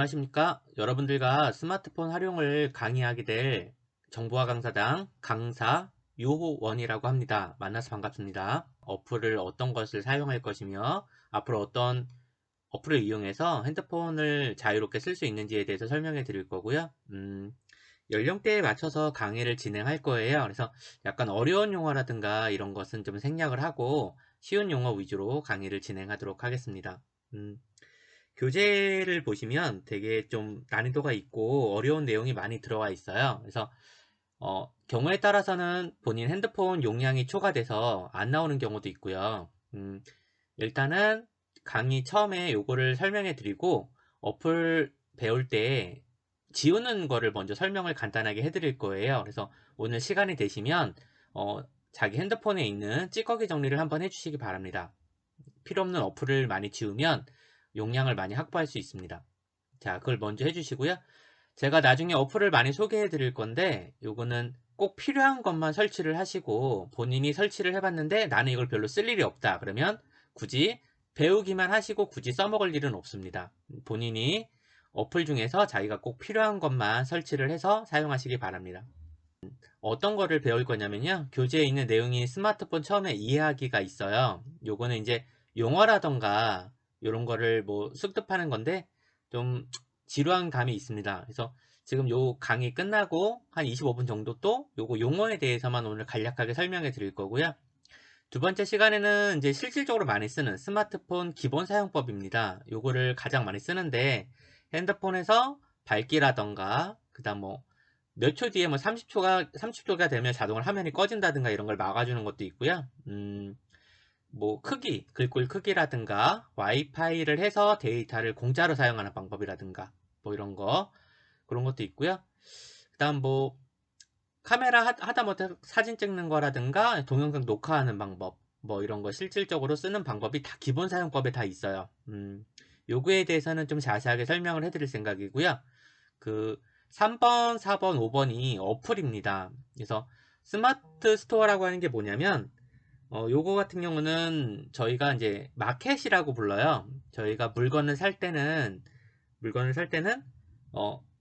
안녕하십니까? 여러분들과 스마트폰 활용을 강의하게 될 정보화 강사당 강사 요원이라고 합니다. 만나서 반갑습니다. 어플을 어떤 것을 사용할 것이며 앞으로 어떤 어플을 이용해서 핸드폰을 자유롭게 쓸 수 있는지에 대해서 설명해 드릴 거고요. 연령대에 맞춰서 강의를 진행할 거예요. 그래서 약간 어려운 용어라든가 이런 것은 좀 생략을 하고 쉬운 용어 위주로 강의를 진행하도록 하겠습니다. 교재를 보시면 되게 좀 난이도가 있고 어려운 내용이 많이 들어가 있어요. 그래서 경우에 따라서는 본인 핸드폰 용량이 초과돼서 안 나오는 경우도 있고요. 일단은 강의 처음에 요거를 설명해 드리고 어플 배울 때 지우는 거를 먼저 설명을 간단하게 해드릴 거예요. 그래서 오늘 시간이 되시면 자기 핸드폰에 있는 찌꺼기 정리를 한번 해주시기 바랍니다. 필요 없는 어플을 많이 지우면 용량을 많이 확보할 수 있습니다. 자, 그걸 먼저 해주시고요. 제가 나중에 어플을 많이 소개해 드릴 건데 요거는 꼭 필요한 것만 설치를 하시고 본인이 설치를 해봤는데 나는 이걸 별로 쓸 일이 없다. 그러면 굳이 배우기만 하시고 굳이 써먹을 일은 없습니다. 본인이 어플 중에서 자기가 꼭 필요한 것만 설치를 해서 사용하시기 바랍니다. 어떤 거를 배울 거냐면요. 교재에 있는 내용이 스마트폰 처음에 이해하기가 있어요. 요거는 이제 용어라던가 이런 거를 뭐 습득하는 건데 좀 지루한 감이 있습니다. 그래서 지금 요 강의 끝나고 한 25분 정도 또 요거 용어에 대해서만 오늘 간략하게 설명해 드릴 거고요. 두 번째 시간에는 이제 실질적으로 많이 쓰는 스마트폰 기본 사용법입니다. 요거를 가장 많이 쓰는데 핸드폰에서 밝기라던가 그다음 뭐 몇 초 뒤에 뭐 30초가 되면 자동으로 화면이 꺼진다든가 이런 걸 막아주는 것도 있고요. 뭐 크기, 글꼴 크기라든가 와이파이를 해서 데이터를 공짜로 사용하는 방법이라든가 뭐 이런 거 그런 것도 있고요. 그다음 뭐 카메라 하다못해 사진 찍는 거라든가 동영상 녹화하는 방법 뭐 이런 거 실질적으로 쓰는 방법이 다 기본 사용법에 다 있어요. 요거에 대해서는 좀 자세하게 설명을 해드릴 생각이고요. 그 3번, 4번, 5번이 어플입니다. 그래서 스마트 스토어라고 하는 게 뭐냐면 요거 같은 경우는 저희가 이제 마켓이라고 불러요. 저희가 물건을 살 때는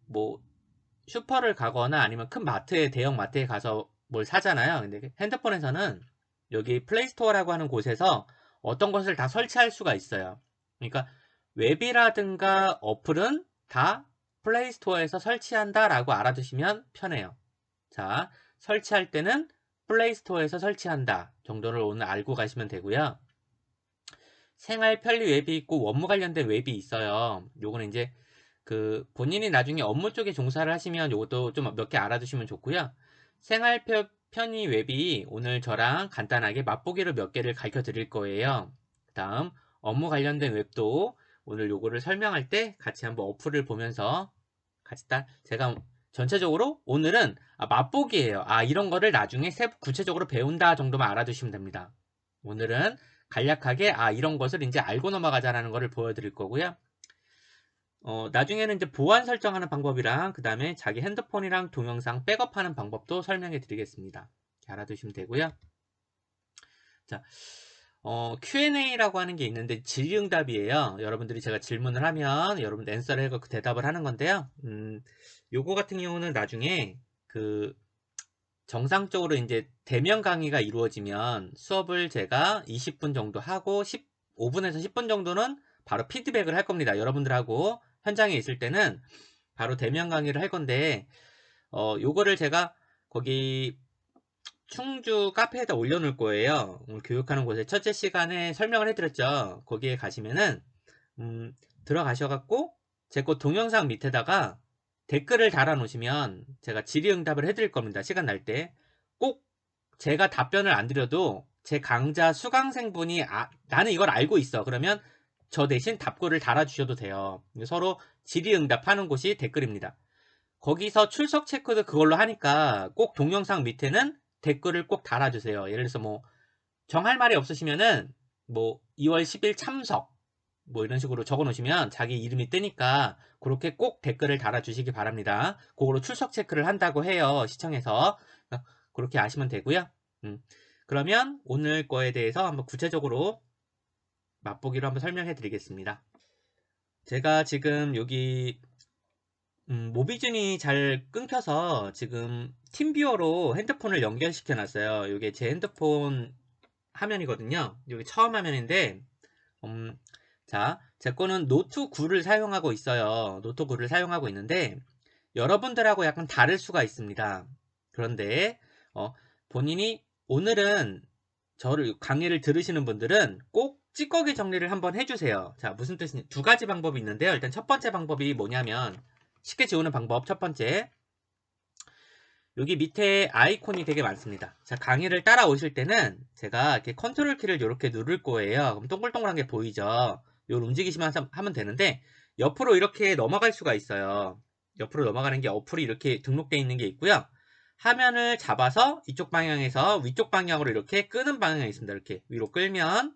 뭐 슈퍼를 가거나 아니면 큰 마트에 대형 마트에 가서 뭘 사잖아요. 근데 핸드폰에서는 여기 플레이스토어라고 하는 곳에서 어떤 것을 다 설치할 수가 있어요. 그러니까 웹이라든가 어플은 다 플레이스토어에서 설치한다라고 알아두시면 편해요. 자, 설치할 때는 플레이스토어에서 설치한다 정도를 오늘 알고 가시면 되고요. 생활 편리 웹이 있고 원무 관련된 웹이 있어요. 요거는 이제 그 본인이 나중에 업무 쪽에 종사를 하시면 요것도 좀 몇 개 알아두시면 좋고요. 생활 편의 웹이 오늘 저랑 간단하게 맛보기로 몇 개를 가르쳐 드릴 거예요. 다음 업무 관련된 웹도 오늘 요거를 설명할 때 같이 한번 어플을 보면서 같이 제가 전체적으로 오늘은 맛보기예요. 이런 거를 나중에 구체적으로 배운다 정도만 알아두시면 됩니다. 오늘은 간략하게 이런 것을 이제 알고 넘어가자라는 것을 보여드릴 거고요. 나중에는 이제 보안 설정하는 방법이랑 그 다음에 자기 핸드폰이랑 동영상 백업하는 방법도 설명해 드리겠습니다. 이렇게 알아두시면 되고요. 자, Q&A라고 하는 게 있는데 질의응답이에요. 여러분들이 제가 질문을 하면 여러분 앤서를 해서 그 대답을 하는 건데요. 요거 같은 경우는 나중에 그 정상적으로 이제 대면 강의가 이루어지면 수업을 제가 20분 정도 하고 5분에서 10분 정도는 바로 피드백을 할 겁니다. 여러분들하고 현장에 있을 때는 바로 대면 강의를 할 건데 요거를 제가 거기 충주 카페에다 올려놓을 거예요. 오늘 교육하는 곳에 첫째 시간에 설명을 해드렸죠. 거기에 가시면은 들어가셔갖고 제 거 동영상 밑에다가 댓글을 달아놓으시면 제가 질의응답을 해드릴 겁니다. 시간 날 때. 꼭 제가 답변을 안 드려도 제 강좌 수강생분이 나는 이걸 알고 있어. 그러면 저 대신 답글을 달아주셔도 돼요. 서로 질의응답하는 곳이 댓글입니다. 거기서 출석 체크도 그걸로 하니까 꼭 동영상 밑에는 댓글을 꼭 달아주세요. 예를 들어서 뭐 정할 말이 없으시면은 뭐 2월 10일 참석 뭐 이런 식으로 적어 놓으시면 자기 이름이 뜨니까 그렇게 꼭 댓글을 달아주시기 바랍니다. 그걸로 출석 체크를 한다고 해요. 시청에서. 그렇게 아시면 되고요. 그러면 오늘 거에 대해서 한번 구체적으로 맛보기로 한번 설명해 드리겠습니다. 제가 지금 여기 모비준이 잘 끊겨서 지금 팀뷰어로 핸드폰을 연결시켜 놨어요. 이게 제 핸드폰 화면이거든요. 이게 처음 화면인데, 음, 자, 제 거는 노트 9를 사용하고 있어요. 노트 9를 사용하고 있는데, 여러분들하고 약간 다를 수가 있습니다. 그런데, 본인이 오늘은 저를 강의를 들으시는 분들은 꼭 찌꺼기 정리를 한번 해주세요. 자, 무슨 뜻이냐? 두 가지 방법이 있는데요. 일단 첫 번째 방법이 뭐냐면, 쉽게 지우는 방법 첫 번째, 여기 밑에 아이콘이 되게 많습니다. 자, 강의를 따라오실 때는 제가 이렇게 컨트롤 키를 이렇게 누를 거예요. 그럼 동글동글한 게 보이죠? 이걸 움직이시면 하면 되는데, 옆으로 이렇게 넘어갈 수가 있어요. 옆으로 넘어가는 게 어플이 이렇게 등록되어 있는 게 있고요. 화면을 잡아서 이쪽 방향에서 위쪽 방향으로 이렇게 끄는 방향이 있습니다. 이렇게 위로 끌면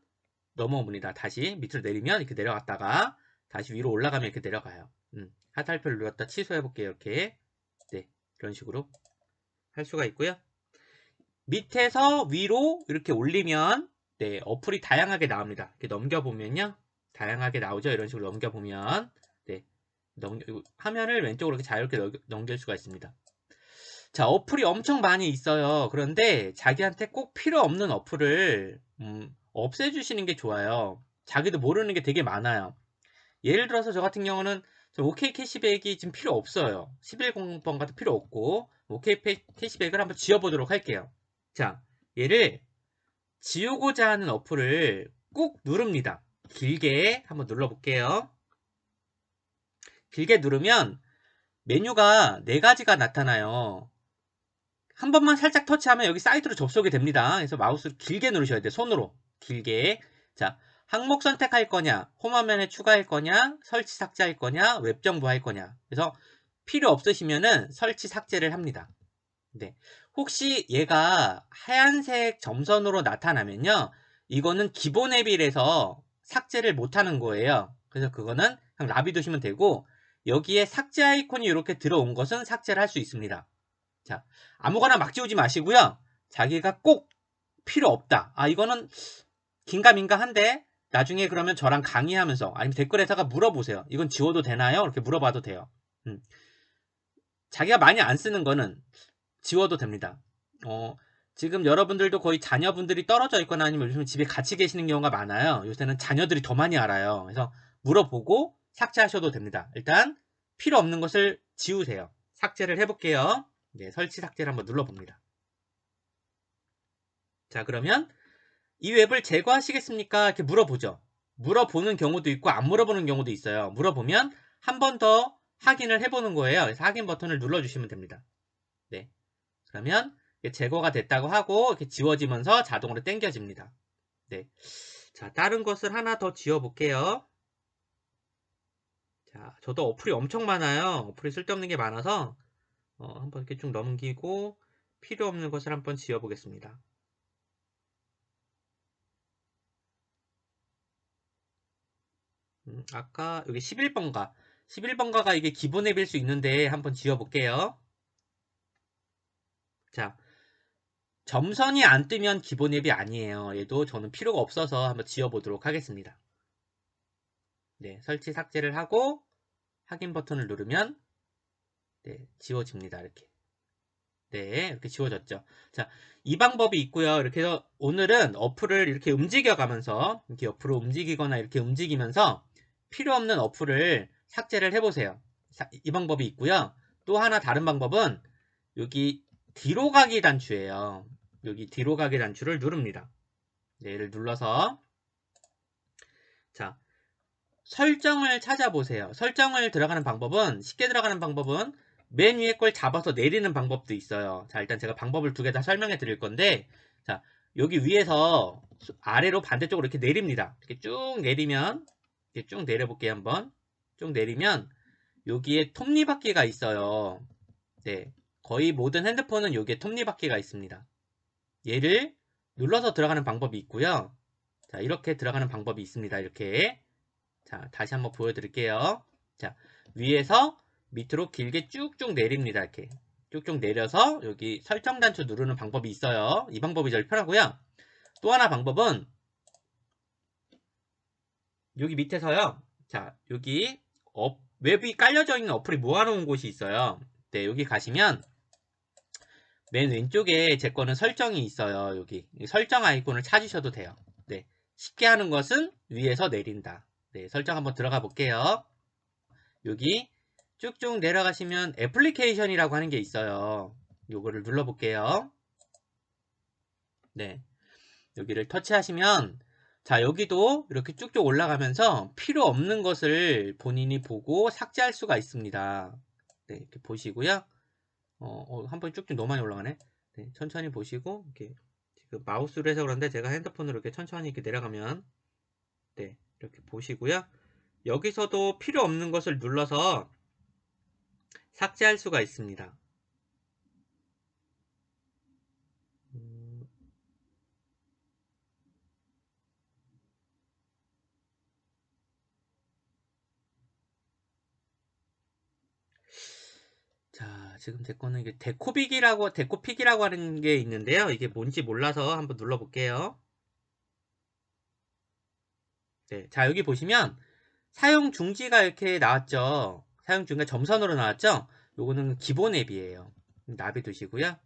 넘어옵니다. 다시 밑으로 내리면 이렇게 내려갔다가 다시 위로 올라가면 이렇게 내려가요. 하탈표를 눌렀다 취소해 볼게요. 이렇게. 네, 이런 식으로 할 수가 있고요. 밑에서 위로 이렇게 올리면 네, 어플이 다양하게 나옵니다. 이렇게 넘겨보면요. 다양하게 나오죠. 이런 식으로 넘겨보면 네, 화면을 왼쪽으로 이렇게 자유롭게 넘길 수가 있습니다. 자, 어플이 엄청 많이 있어요. 그런데 자기한테 꼭 필요 없는 어플을 없애주시는 게 좋아요. 자기도 모르는 게 되게 많아요. 예를 들어서 저 같은 경우는 OK 캐시백이 지금 필요 없어요. 1100번 같은 필요 없고 OK 캐시백을 한번 지워보도록 할게요. 자, 얘를 지우고자 하는 어플을 꾹 누릅니다. 길게 한번 눌러볼게요. 길게 누르면 메뉴가 4가지가 나타나요. 한 번만 살짝 터치하면 여기 사이트로 접속이 됩니다. 그래서 마우스를 길게 누르셔야 돼요. 손으로. 길게. 자, 항목 선택할 거냐, 홈화면에 추가할 거냐, 설치 삭제할 거냐, 웹 정보할 거냐. 그래서 필요 없으시면은 설치 삭제를 합니다. 네. 혹시 얘가 하얀색 점선으로 나타나면요. 이거는 기본 앱이라서 삭제를 못하는 거예요. 그래서 그거는 그냥 놔두시면 되고 여기에 삭제 아이콘이 이렇게 들어온 것은 삭제를 할 수 있습니다. 자, 아무거나 막 지우지 마시고요. 자기가 꼭 필요 없다. 아, 이거는 긴가민가한데 나중에 그러면 저랑 강의하면서 아니면 댓글에다가 물어보세요. 이건 지워도 되나요? 이렇게 물어봐도 돼요. 자기가 많이 안 쓰는 거는 지워도 됩니다. 지금 여러분들도 거의 자녀분들이 떨어져 있거나 아니면 요즘 집에 같이 계시는 경우가 많아요. 요새는 자녀들이 더 많이 알아요. 그래서 물어보고 삭제하셔도 됩니다. 일단 필요 없는 것을 지우세요. 삭제를 해볼게요. 네, 설치 삭제를 한번 눌러봅니다. 자, 그러면 이 웹을 제거하시겠습니까? 이렇게 물어보죠. 물어보는 경우도 있고 안 물어보는 경우도 있어요. 물어보면 한 번 더 확인을 해보는 거예요. 그래서 확인 버튼을 눌러주시면 됩니다. 네, 그러면 제거가 됐다고 하고 이렇게 지워지면서 자동으로 당겨집니다. 네, 자, 다른 것을 하나 더 지워볼게요. 자, 저도 어플이 엄청 많아요. 어플이 쓸데없는 게 많아서 한번 이렇게 쭉 넘기고 필요 없는 것을 한번 지워보겠습니다. 아까 여기 11번가 이게 기본 앱일 수 있는데 한번 지워볼게요. 자, 점선이 안 뜨면 기본 앱이 아니에요. 얘도 저는 필요가 없어서 한번 지워보도록 하겠습니다. 네, 설치 삭제를 하고 확인 버튼을 누르면 네, 지워집니다. 이렇게. 네, 이렇게 지워졌죠. 자, 이 방법이 있고요. 이렇게 해서 오늘은 어플을 이렇게 움직여가면서 이렇게 옆으로 움직이거나 이렇게 움직이면서 필요 없는 어플을 삭제를 해보세요. 이 방법이 있고요. 또 하나 다른 방법은 여기 뒤로 가기 단추예요. 여기 뒤로 가기 단추를 누릅니다. 네, 얘를 눌러서 자, 설정을 찾아보세요. 설정을 들어가는 방법은 쉽게 들어가는 방법은 맨 위에 걸 잡아서 내리는 방법도 있어요. 자, 일단 제가 방법을 2개 다 설명해 드릴 건데 자, 여기 위에서 아래로 반대쪽으로 이렇게 내립니다. 이렇게 쭉 내리면 이렇게 쭉 내려볼게요. 한번 쭉 내리면 여기에 톱니바퀴가 있어요. 네, 거의 모든 핸드폰은 여기에 톱니바퀴가 있습니다. 얘를 눌러서 들어가는 방법이 있고요. 자, 이렇게 들어가는 방법이 있습니다. 이렇게. 자, 다시 한번 보여드릴게요. 자, 위에서 밑으로 길게 쭉쭉 내립니다. 이렇게. 쭉쭉 내려서 여기 설정 단추 누르는 방법이 있어요. 이 방법이 제일 편하고요. 또 하나 방법은 여기 밑에서요. 자, 여기 웹이 깔려져 있는 어플이 모아놓은 곳이 있어요. 네, 여기 가시면 맨 왼쪽에 제 거는 설정이 있어요. 여기 설정 아이콘을 찾으셔도 돼요. 네, 쉽게 하는 것은 위에서 내린다. 네, 설정 한번 들어가 볼게요. 여기 쭉쭉 내려가시면 애플리케이션이라고 하는 게 있어요. 요거를 눌러 볼게요. 네, 여기를 터치하시면 자, 여기도 이렇게 쭉쭉 올라가면서 필요 없는 것을 본인이 보고 삭제할 수가 있습니다. 네, 이렇게 보시고요. 한번 쭉쭉 너무 많이 올라가네. 네, 천천히 보시고 이렇게 지금 마우스로 해서 그런데 제가 핸드폰으로 이렇게 천천히 이렇게 내려가면 네, 이렇게 보시고요. 여기서도 필요 없는 것을 눌러서 삭제할 수가 있습니다. 자, 지금 제 거는 이게 데코픽이라고 하는 게 있는데요. 이게 뭔지 몰라서 한번 눌러볼게요. 네, 자, 여기 보시면 사용 중지가 이렇게 나왔죠. 사용 중지가 점선으로 나왔죠. 요거는 기본 앱이에요. 납입 두시고요.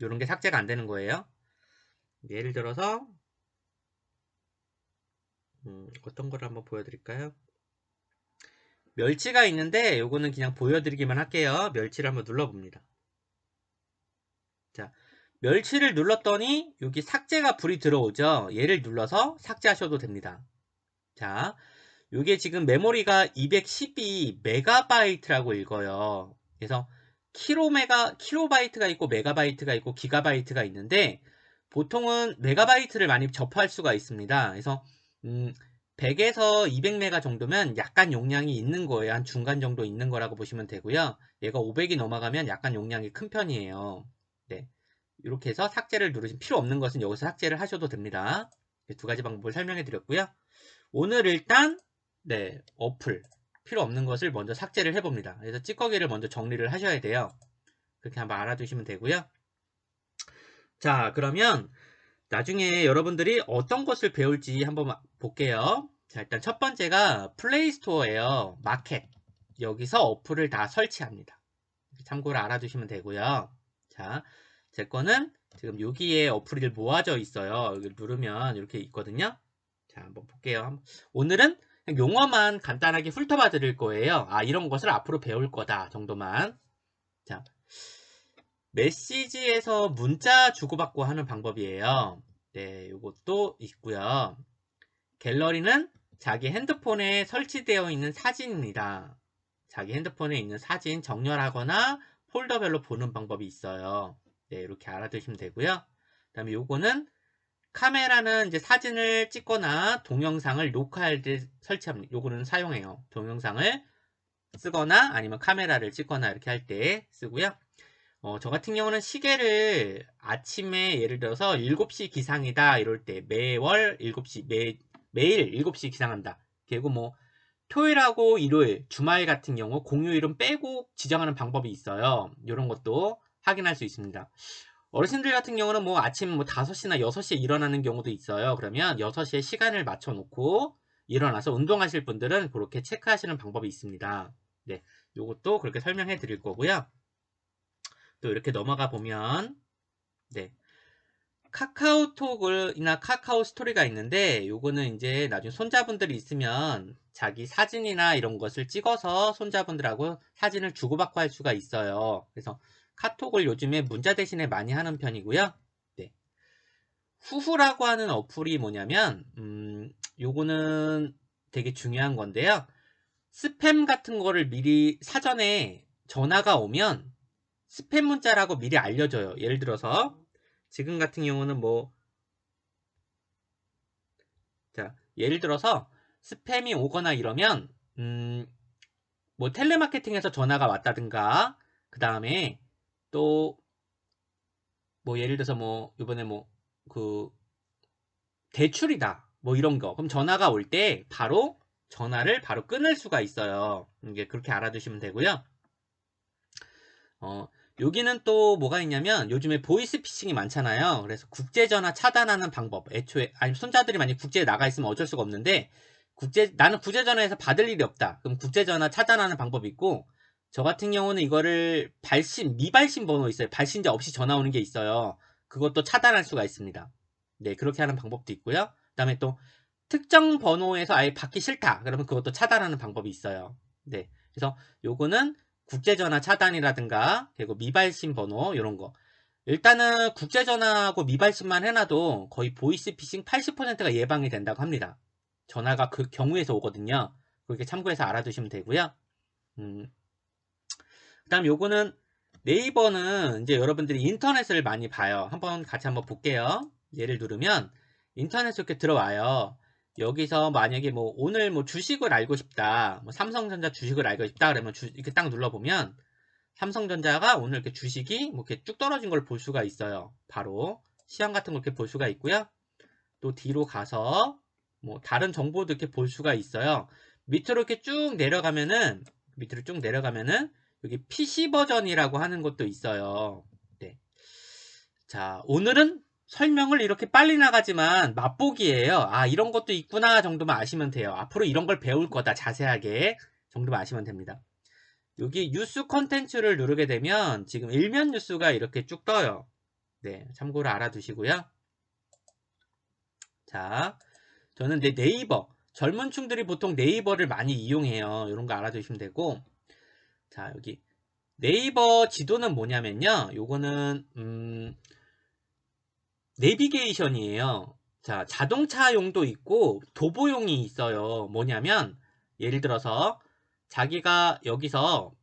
요런 게 삭제가 안 되는 거예요. 예를 들어서 어떤 걸 한번 보여드릴까요? 멸치가 있는데 요거는 그냥 보여드리기만 할게요. 멸치를 한번 눌러봅니다. 자, 멸치를 눌렀더니 여기 삭제가 불이 들어오죠. 얘를 눌러서 삭제하셔도 됩니다. 자, 요게 지금 메모리가 212MB라고 읽어요. 그래서 킬로바이트가 있고 메가바이트가 있고 기가바이트가 있는데 보통은 메가바이트를 많이 접할 수가 있습니다. 그래서 100에서 200메가 정도면 약간 용량이 있는 거예요. 한 중간 정도 있는 거라고 보시면 되고요. 얘가 500이 넘어가면 약간 용량이 큰 편이에요. 네, 이렇게 해서 삭제를 누르시면 필요 없는 것은 여기서 삭제를 하셔도 됩니다. 두 가지 방법을 설명해 드렸고요. 오늘 일단 네, 어플 필요 없는 것을 먼저 삭제를 해봅니다. 그래서 찌꺼기를 먼저 정리를 하셔야 돼요. 그렇게 한번 알아두시면 되고요. 자, 그러면 나중에 여러분들이 어떤 것을 배울지 한번 볼게요. 자, 일단 첫 번째가 플레이스토어예요. 마켓. 여기서 어플을 다 설치합니다. 참고로 알아두시면 되고요. 자, 제 거는 지금 여기에 어플이 모아져 있어요. 여기 누르면 이렇게 있거든요. 자, 한번 볼게요. 오늘은 용어만 간단하게 훑어봐 드릴 거예요. 아, 이런 것을 앞으로 배울 거다 정도만. 자, 메시지에서 문자 주고받고 하는 방법이에요. 네, 이것도 있고요. 갤러리는 자기 핸드폰에 설치되어 있는 사진입니다. 자기 핸드폰에 있는 사진 정렬하거나 폴더별로 보는 방법이 있어요. 네, 이렇게 알아두시면 되고요. 그 다음에 요거는 카메라는 이제 사진을 찍거나 동영상을 녹화할 때 설치합니다. 요거는 사용해요. 동영상을 쓰거나 아니면 카메라를 찍거나 이렇게 할 때 쓰고요. 저 같은 경우는 시계를 아침에 예를 들어서 7시 기상이다 이럴 때 매월 7시 매일 7시 기상한다. 그리고 뭐 토요일하고 일요일 주말 같은 경우 공휴일은 빼고 지정하는 방법이 있어요. 이런 것도 확인할 수 있습니다. 어르신들 같은 경우는 뭐 아침 뭐 5시나 6시에 일어나는 경우도 있어요. 그러면 6시에 시간을 맞춰 놓고 일어나서 운동하실 분들은 그렇게 체크하시는 방법이 있습니다. 네, 요것도 그렇게 설명해 드릴 거고요. 또 이렇게 넘어가 보면 네, 카카오톡이나 카카오 스토리가 있는데 요거는 이제 나중에 손자분들이 있으면 자기 사진이나 이런 것을 찍어서 손자분들하고 사진을 주고받고 할 수가 있어요. 그래서 카톡을 요즘에 문자 대신에 많이 하는 편이고요. 네. 후후라고 하는 어플이 뭐냐면 요거는 되게 중요한 건데요. 스팸 같은 거를 미리 사전에 전화가 오면 스팸 문자라고 미리 알려줘요. 예를 들어서 지금 같은 경우는 뭐 자, 예를 들어서 스팸이 오거나 이러면 뭐 텔레마케팅에서 전화가 왔다든가 그 다음에 또 뭐 예를 들어서 뭐 이번에 뭐 그 대출이다 뭐 이런 거 그럼 전화가 올 때 바로 전화를 바로 끊을 수가 있어요. 이게 그렇게 알아두시면 되고요. 여기는 또 뭐가 있냐면 요즘에 보이스피싱이 많잖아요. 그래서 국제전화 차단하는 방법 애초에 아니 손자들이 만약 국제에 나가 있으면 어쩔 수가 없는데 나는 국제전화에서 받을 일이 없다. 그럼 국제전화 차단하는 방법이 있고, 저 같은 경우는 이거를 미발신 번호 있어요. 발신자 없이 전화 오는 게 있어요. 그것도 차단할 수가 있습니다. 네, 그렇게 하는 방법도 있고요. 그 다음에 또 특정 번호에서 아예 받기 싫다. 그러면 그것도 차단하는 방법이 있어요. 네, 그래서 요거는 국제전화 차단이라든가, 그리고 미발신 번호, 이런 거. 일단은 국제전화하고 미발신만 해놔도 거의 보이스피싱 80%가 예방이 된다고 합니다. 전화가 그 경우에서 오거든요. 그렇게 참고해서 알아두시면 되고요. 그다음 요거는 네이버는 이제 여러분들이 인터넷을 많이 봐요. 같이 한번 볼게요. 얘를 누르면 인터넷 이렇게 들어와요. 여기서 만약에 뭐 오늘 뭐 주식을 알고 싶다. 뭐 삼성전자 주식을 알고 싶다 그러면 이렇게 딱 눌러보면 삼성전자가 오늘 이렇게 주식이 뭐 이렇게 쭉 떨어진 걸 볼 수가 있어요. 바로 시황 같은 걸 이렇게 볼 수가 있고요. 또 뒤로 가서 뭐 다른 정보도 이렇게 볼 수가 있어요. 밑으로 이렇게 쭉 내려가면은 여기 PC 버전이라고 하는 것도 있어요. 네. 자, 오늘은 설명을 이렇게 빨리 나가지만 맛보기예요. 아, 이런 것도 있구나 정도만 아시면 돼요. 앞으로 이런 걸 배울 거다 자세하게 정도만 아시면 됩니다. 여기 뉴스 컨텐츠를 누르게 되면 지금 일면 뉴스가 이렇게 쭉 떠요. 네, 참고로 알아두시고요. 자, 저는 네이버, 젊은 층들이 보통 네이버를 많이 이용해요. 이런 거 알아두시면 되고, 자, 여기 네이버 지도는 뭐냐면요. 요거는 내비게이션이에요. 자, 자동차용도 있고 도보용이 있어요. 뭐냐면 예를 들어서 자기가 여기서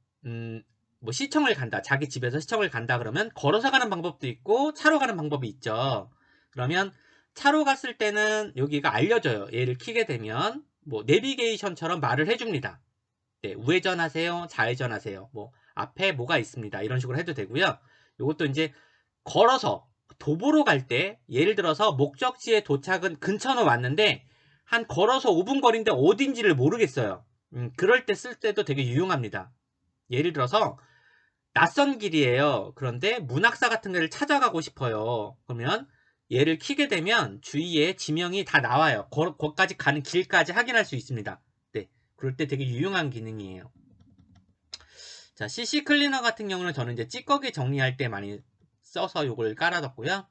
뭐 시청을 간다. 자기 집에서 시청을 간다 그러면 걸어서 가는 방법도 있고 차로 가는 방법이 있죠. 그러면 차로 갔을 때는 여기가 알려줘요. 얘를 키게 되면 뭐 내비게이션처럼 말을 해줍니다. 네, 우회전하세요, 좌회전하세요. 뭐 앞에 뭐가 있습니다. 이런 식으로 해도 되고요. 이것도 이제 걸어서 도보로 갈 때 예를 들어서 목적지에 도착은 근처는 왔는데 한 걸어서 5분 거리인데 어딘지를 모르겠어요. 그럴 때 쓸 때도 되게 유용합니다. 예를 들어서 낯선 길이에요. 그런데 문학사 같은 데를 찾아가고 싶어요. 그러면 얘를 키게 되면 주위에 지명이 다 나와요. 거기까지 가는 길까지 확인할 수 있습니다. 네, 그럴 때 되게 유용한 기능이에요. 자, CC 클리너 같은 경우는 저는 이제 찌꺼기 정리할 때 많이 써서 요걸 깔아뒀고요.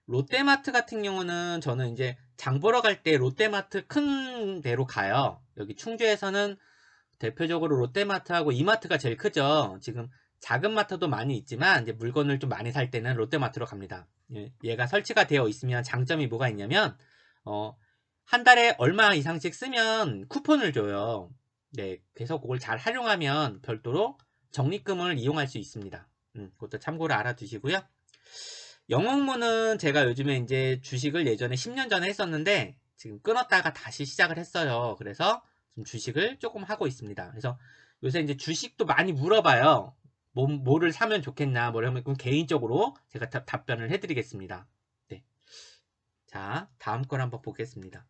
롯데마트 같은 경우는 저는 이제 장 보러 갈 때 롯데마트 큰 데로 가요. 여기 충주에서는 대표적으로 롯데마트하고 이마트가 제일 크죠. 지금 작은 마트도 많이 있지만 이제 물건을 좀 많이 살 때는 롯데마트로 갑니다. 얘가 설치가 되어 있으면 장점이 뭐가 있냐면 한 달에 얼마 이상씩 쓰면 쿠폰을 줘요. 네, 그래서 그걸 잘 활용하면 별도로 적립금을 이용할 수 있습니다. 그것도 참고로 알아두시고요. 영웅문은 제가 요즘에 이제 주식을 예전에 10년 전에 했었는데 지금 끊었다가 다시 시작을 했어요. 그래서 지금 주식을 조금 하고 있습니다. 그래서 요새 이제 주식도 많이 물어봐요. 뭐를 사면 좋겠나, 뭐라면 그럼 개인적으로 제가 답변을 해드리겠습니다. 네. 자, 다음 걸 한번 보겠습니다.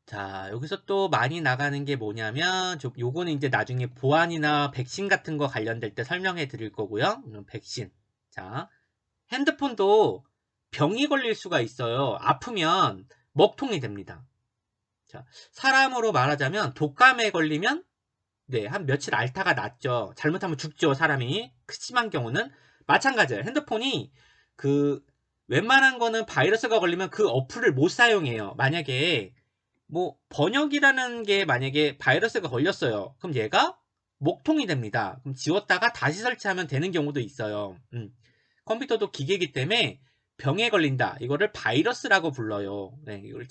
자, 여기서 또 많이 나가는 게 뭐냐면, 요거는 이제 나중에 보안이나 백신 같은 거 관련될 때 설명해 드릴 거고요. 백신. 자, 핸드폰도 병이 걸릴 수가 있어요. 아프면 먹통이 됩니다. 자, 사람으로 말하자면 독감에 걸리면 네, 한 며칠 앓다가 낫죠. 잘못하면 죽죠, 사람이. 심한 경우는 마찬가지예요. 핸드폰이 그 웬만한 거는 바이러스가 걸리면 그 어플을 못 사용해요. 만약에 뭐 번역이라는 게 만약에 바이러스가 걸렸어요. 그럼 얘가 목통이 됩니다. 그럼 지웠다가 다시 설치하면 되는 경우도 있어요. 컴퓨터도 기계이기 때문에 병에 걸린다. 이거를 바이러스라고 불러요. 네, 이걸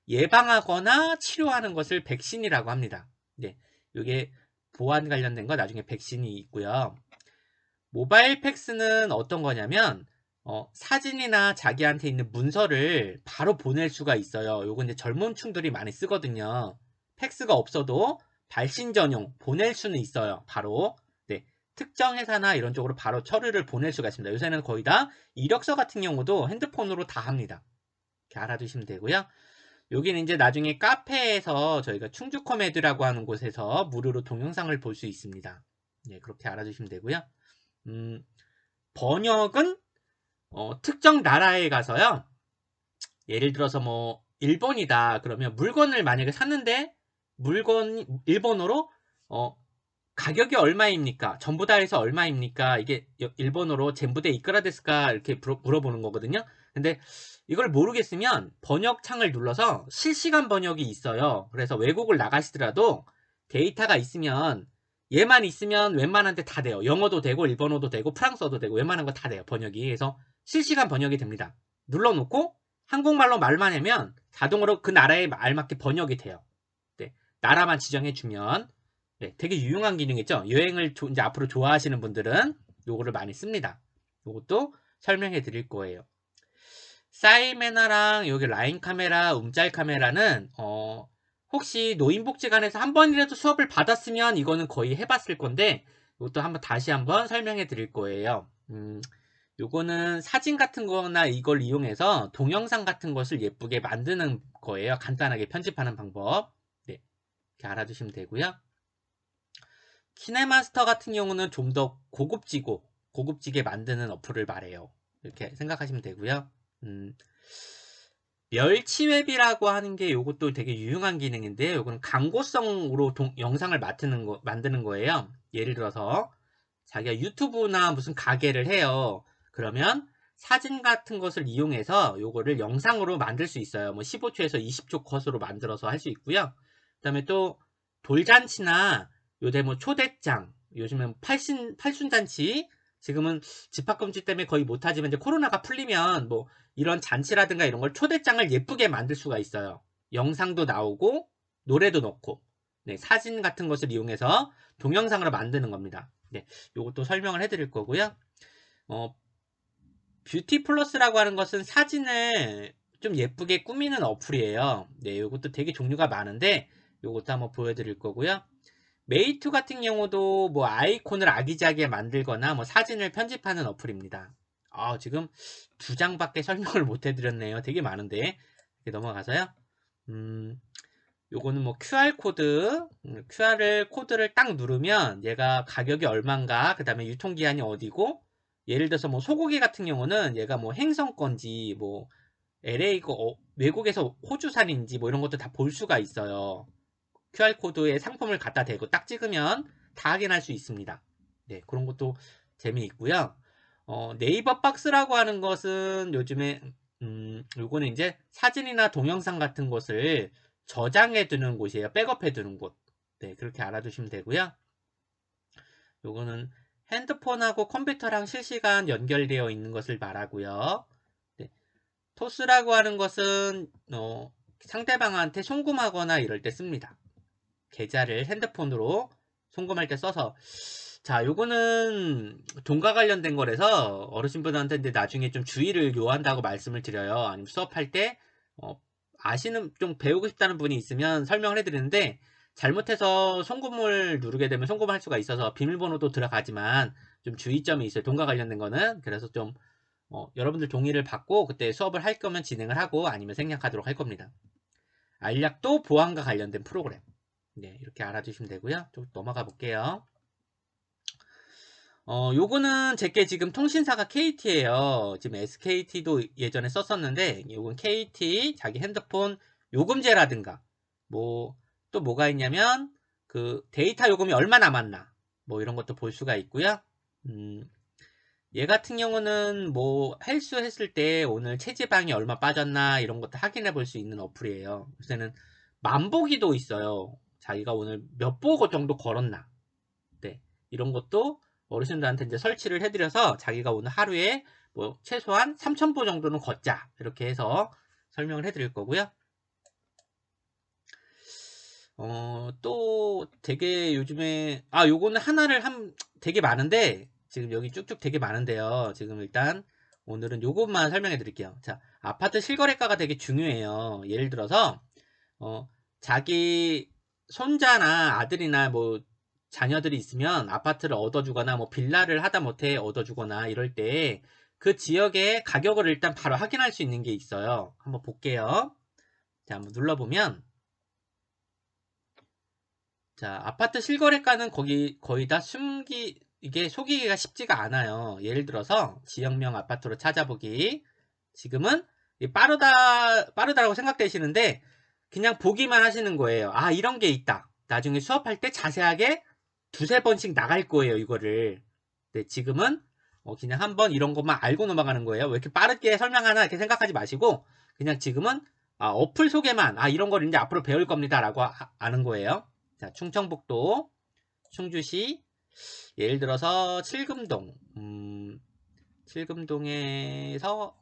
예방하거나 치료하는 것을 백신이라고 합니다. 네, 이게 보안 관련된 거 나중에 백신이 있고요. 모바일 팩스는 어떤 거냐면 사진이나 자기한테 있는 문서를 바로 보낼 수가 있어요. 요건 이제 젊은 층들이 많이 쓰거든요. 팩스가 없어도 발신 전용 보낼 수는 있어요. 바로 네, 특정 회사나 이런 쪽으로 바로 서류를 보낼 수가 있습니다. 요새는 거의 다 이력서 같은 경우도 핸드폰으로 다 합니다. 이렇게 알아두시면 되고요. 여기는 이제 나중에 카페에서 저희가 충주커메드라고 하는 곳에서 무료로 동영상을 볼 수 있습니다. 네, 그렇게 알아두시면 되고요. 번역은 특정 나라에 가서요. 예를 들어서 뭐 일본이다 그러면 물건을 만약에 샀는데 물건 일본어로 가격이 얼마입니까? 전부 다 해서 얼마입니까? 이게 일본어로 전부 다 이끄라 데스까 이렇게 물어보는 거거든요. 근데 이걸 모르겠으면 번역 창을 눌러서 실시간 번역이 있어요. 그래서 외국을 나가시더라도 데이터가 있으면 얘만 있으면 웬만한데 다 돼요. 영어도 되고 일본어도 되고 프랑스어도 되고 웬만한 거 다 돼요. 번역이. 그래서 실시간 번역이 됩니다. 눌러놓고 한국말로 말만 하면 자동으로 그 나라에 알맞게 번역이 돼요. 네, 나라만 지정해주면 네, 되게 유용한 기능이죠. 여행을 이제 앞으로 좋아하시는 분들은 요거를 많이 씁니다. 요것도 설명해 드릴 거예요. 사이메나랑 여기 라인 카메라, 움짤 카메라는 혹시 노인복지관에서 한 번이라도 수업을 받았으면 이거는 거의 해봤을 건데 이것도 한번 다시 한번 설명해 드릴 거예요. 요거는 사진 같은 거나 이걸 이용해서 동영상 같은 것을 예쁘게 만드는 거예요. 간단하게 편집하는 방법. 네, 이렇게 알아두시면 되고요. 키네마스터 같은 경우는 좀 더 고급지게 만드는 어플을 말해요. 이렇게 생각하시면 되고요. 멸치웹이라고 하는 게 요것도 되게 유용한 기능인데 요거는 광고성으로 영상을 만드는 거예요. 예를 들어서 자기가 유튜브나 무슨 가게를 해요. 그러면 사진 같은 것을 이용해서 요거를 영상으로 만들 수 있어요. 뭐 15초에서 20초 컷으로 만들어서 할 수 있고요. 그 다음에 또 돌잔치나 요새 뭐 초대장, 요즘은 팔순잔치, 지금은 집합금지 때문에 거의 못하지만 이제 코로나가 풀리면 뭐 이런 잔치라든가 이런 걸 초대장을 예쁘게 만들 수가 있어요. 영상도 나오고 노래도 넣고 네, 사진 같은 것을 이용해서 동영상으로 만드는 겁니다. 네, 요것도 설명을 해드릴 거고요. 뷰티 플러스라고 하는 것은 사진을 좀 예쁘게 꾸미는 어플이에요. 네, 요것도 되게 종류가 많은데 요것도 한번 보여드릴 거고요. 메이투 같은 경우도 뭐 아이콘을 아기자기하게 만들거나 뭐 사진을 편집하는 어플입니다. 지금 두 장밖에 설명을 못 해드렸네요. 되게 많은데 이렇게 넘어가서요. 요거는 뭐 QR코드, 코드를 딱 누르면 얘가 가격이 얼만가, 그 다음에 유통기한이 어디고, 예를 들어서 뭐 소고기 같은 경우는 얘가 뭐 행성건지, 뭐 LA, 외국에서 호주산인지 뭐 이런 것도 다 볼 수가 있어요. QR코드에 상품을 갖다 대고 딱 찍으면 다 확인할 수 있습니다. 네, 그런 것도 재미있고요. 네이버 박스라고 하는 것은 요즘에, 요거는 이제 사진이나 동영상 같은 것을 저장해 두는 곳이에요. 백업해 두는 곳. 네, 그렇게 알아두시면 되고요. 요거는 핸드폰하고 컴퓨터랑 실시간 연결되어 있는 것을 말하고요. 네, 토스라고 하는 것은 상대방한테 송금하거나 이럴 때 씁니다. 계좌를 핸드폰으로 송금할 때 써서 자, 요거는 돈과 관련된 거라서 어르신분한테 이제 나중에 좀 주의를 요한다고 말씀을 드려요. 아니면 수업할 때 아시는 좀 배우고 싶다는 분이 있으면 설명을 해드리는데 잘못해서 송금을 누르게 되면 송금할 수가 있어서 비밀번호도 들어가지만 좀 주의점이 있어요. 돈과 관련된 거는 그래서 좀 여러분들 동의를 받고 그때 수업을 할 거면 진행을 하고 아니면 생략하도록 할 겁니다. 알약도 보안과 관련된 프로그램. 네, 이렇게 알아두시면 되고요. 좀 넘어가 볼게요. 요거는 제게 지금 통신사가 KT예요. 지금 SKT도 예전에 썼었는데 요건 KT 자기 핸드폰 요금제라든가 뭐 또 뭐가 있냐면 그 데이터 요금이 얼마 남았나 뭐 이런 것도 볼 수가 있고요. 얘 같은 경우는 뭐 헬스 했을 때 오늘 체지방이 얼마 빠졌나 이런 것도 확인해 볼 수 있는 어플이에요. 요새는 만보기도 있어요. 자기가 오늘 몇 보 정도 걸었나. 네. 이런 것도 어르신들한테 이제 설치를 해드려서 자기가 오늘 하루에 뭐 최소한 3,000보 정도는 걷자. 이렇게 해서 설명을 해드릴 거고요. 또 되게 요즘에, 요거는 하나를 되게 많은데, 지금 여기 쭉쭉 되게 많은데요. 지금 일단 오늘은 요것만 설명해 드릴게요. 자, 아파트 실거래가가 되게 중요해요. 예를 들어서, 자기 손자나 아들이나 뭐 자녀들이 있으면 아파트를 얻어주거나 뭐 빌라를 하다못해 얻어주거나 이럴 때 그 지역의 가격을 일단 바로 확인할 수 있는 게 있어요. 한번 볼게요. 자, 한번 눌러보면 자, 아파트 실거래가는 거의 다 이게 속이기가 쉽지가 않아요. 예를 들어서 지역명 아파트로 찾아보기. 지금은 빠르다라고 생각되시는데 그냥 보기만 하시는 거예요. 아, 이런 게 있다. 나중에 수업할 때 자세하게 두세 번씩 나갈 거예요, 이거를. 네, 지금은 그냥 한번 이런 것만 알고 넘어가는 거예요. 왜 이렇게 빠르게 설명하나 이렇게 생각하지 마시고 그냥 지금은 어플 소개만 이런 걸 이제 앞으로 배울 겁니다 라고 아는 거예요. 자, 충청북도 충주시 예를 들어서 칠금동 칠금동에서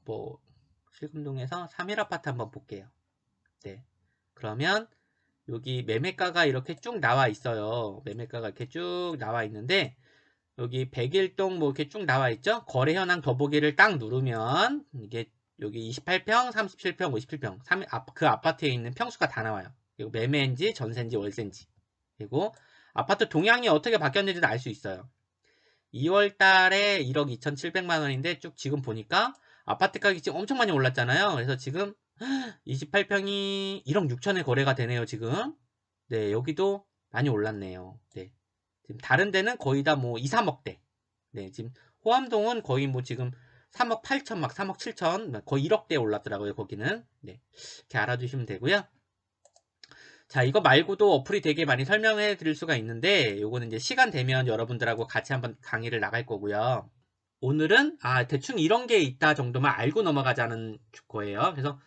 칠금동에서 3일 아파트 한번 볼게요. 네. 그러면 여기 매매가가 이렇게 쭉 나와 있어요. 매매가가 이렇게 쭉 나와 있는데 여기 101동 뭐 이렇게 쭉 나와 있죠? 거래 현황 더보기를 딱 누르면 이게 여기 28평, 37평, 57평 그 아파트에 있는 평수가 다 나와요. 그리고 매매인지 전세인지 월세인지 그리고 아파트 동향이 어떻게 바뀌었는지도 알 수 있어요. 2월 달에 1억 2,700만 원인데 쭉 지금 보니까 아파트 가격이 지금 엄청 많이 올랐잖아요. 그래서 지금 28평이 1억 6천에 거래가 되네요, 지금. 네, 여기도 많이 올랐네요. 네. 지금 다른 데는 거의 다 뭐 2, 3억대. 네, 지금 호암동은 거의 뭐 지금 3억 8천, 막 3억 7천, 거의 1억대 올랐더라고요, 거기는. 네. 이렇게 알아두시면 되고요. 자, 이거 말고도 어플이 되게 많이 설명해 드릴 수가 있는데, 요거는 이제 시간 되면 여러분들하고 같이 한번 강의를 나갈 거고요. 오늘은, 대충 이런 게 있다 정도만 알고 넘어가자는 거예요. 그래서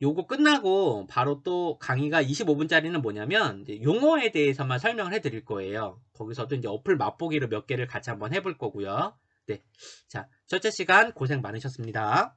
요거 끝나고 바로 또 강의가 25분짜리는 뭐냐면, 이제 용어에 대해서만 설명을 해 드릴 거예요. 거기서도 이제 어플 맛보기를 몇 개를 같이 한번 해볼 거고요. 네. 자, 첫째 시간 고생 많으셨습니다.